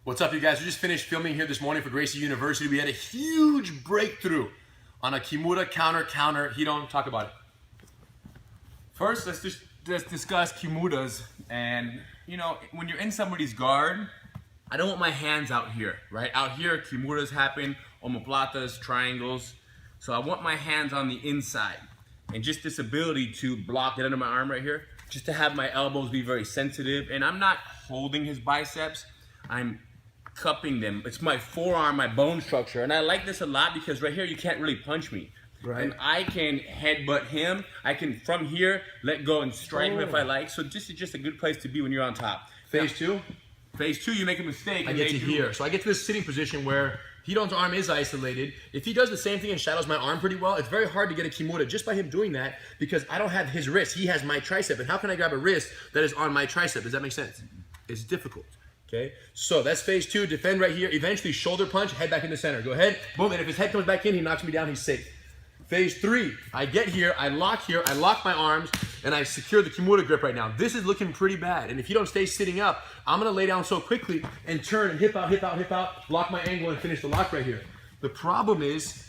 What's up, you guys? We just finished filming here this morning for Gracie University. We had a huge breakthrough on a Kimura counter. Hidon, talk about it. First, let's discuss Kimuras. And you know, when you're in somebody's guard, I don't want my hands out here, right? Out here, Kimuras happen, omoplatas, triangles. So I want my hands on the inside. And just this ability to block it under my arm right here, just to have my elbows be very sensitive. And I'm not holding his biceps, I'm cupping them. It's my forearm, my bone structure. And I like this a lot because right here, you can't really punch me. Right. And I can headbutt him. I can, from here, let go and strike him if I like. So this is just a good place to be when you're on top. Phase two? Phase two, you make a mistake. I get to here. So I get to this sitting position where Hidon's arm is isolated. If he does the same thing and shadows my arm pretty well, it's very hard to get a Kimura just by him doing that because I don't have his wrist. He has my tricep. And how can I grab a wrist that is on my tricep? Does that make sense? It's difficult. Okay, so that's phase two. Defend right here. Eventually, shoulder punch, head back in the center. Go ahead, boom, and if his head comes back in, he knocks me down, he's safe. Phase three, I get here, I lock my arms, and I secure the Kimura grip right now. This is looking pretty bad, and if you don't stay sitting up, I'm gonna lay down so quickly and turn and hip out, lock my angle and finish the lock right here. The problem is,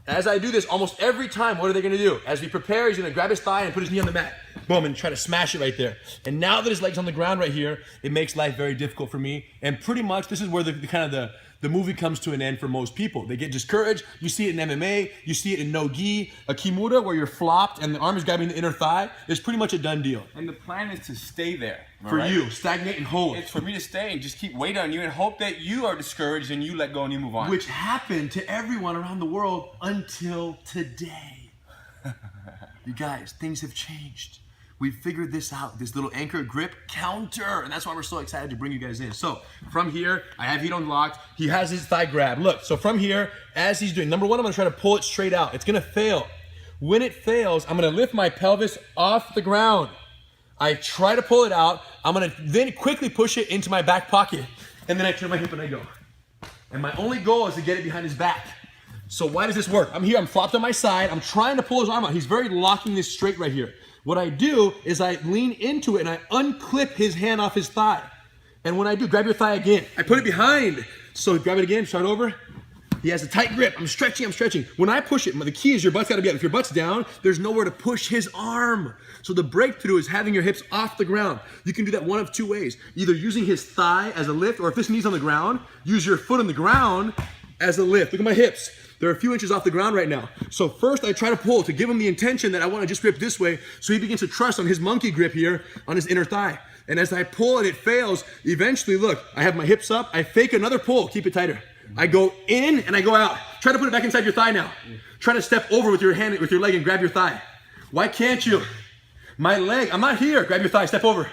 as I do this almost every time, what are they gonna do? As we prepare, he's gonna grab his thigh and put his knee on the mat. Boom, and try to smash it right there. And now that his leg's on the ground right here, it makes life very difficult for me. And pretty much, this is where the movie comes to an end for most people. They get discouraged. You see it in MMA, you see it in no-gi. A Kimura where you're flopped and the arm is grabbing the inner thigh is pretty much a done deal. And the plan is to stay there. For you, stagnate and hold. It's for me to stay and just keep weight on you and hope that you are discouraged and you let go and you move on. Which happened to everyone around the world until today. You guys, things have changed. We figured this out, this little anchor grip counter, and that's why we're so excited to bring you guys in. So from here, I have Hidon locked. He has his thigh grab. Look, so from here, as he's doing, number one, I'm gonna try to pull it straight out. It's gonna fail. When it fails, I'm gonna lift my pelvis off the ground. I try to pull it out. I'm gonna then quickly push it into my back pocket, and then I turn my hip and I go. And my only goal is to get it behind his back. So why does this work? I'm here, I'm flopped on my side. I'm trying to pull his arm out. He's very locking this straight right here. What I do is I lean into it and I unclip his hand off his thigh. And when I do, grab your thigh again. I put it behind. So grab it again, start over. He has a tight grip. I'm stretching. When I push it, the key is your butt's gotta be up. If your butt's down, there's nowhere to push his arm. So the breakthrough is having your hips off the ground. You can do that one of two ways. Either using his thigh as a lift, or if this knee's on the ground, use your foot on the ground as a lift. Look at my hips. They're a few inches off the ground right now. So first I try to pull to give him the intention that I want to just grip this way, so he begins to trust on his monkey grip here on his inner thigh. And as I pull and it fails, eventually look, I have my hips up, I fake another pull, keep it tighter. I go in and I go out. Try to put it back inside your thigh now. Try to step over with your hand, with your leg and grab your thigh. Why can't you? My leg, I'm not here, grab your thigh, step over.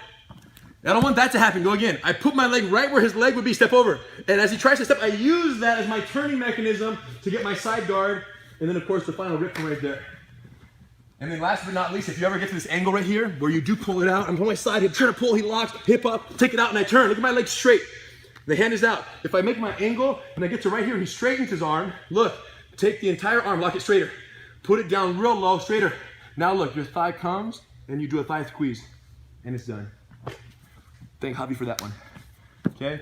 I don't want that to happen, go again. I put my leg right where his leg would be, step over. And as he tries to step, I use that as my turning mechanism to get my side guard. And then of course the final rip from right there. And then last but not least, if you ever get to this angle right here, where you do pull it out, I'm on my side, hip, trying to pull, he locks, hip up, take it out and I turn. Look at my leg straight. The hand is out. If I make my angle and I get to right here, he straightens his arm. Look, take the entire arm, lock it straighter. Put it down real low, straighter. Now look, your thigh comes and you do a thigh squeeze and it's done. Thank Javi for that one. Okay?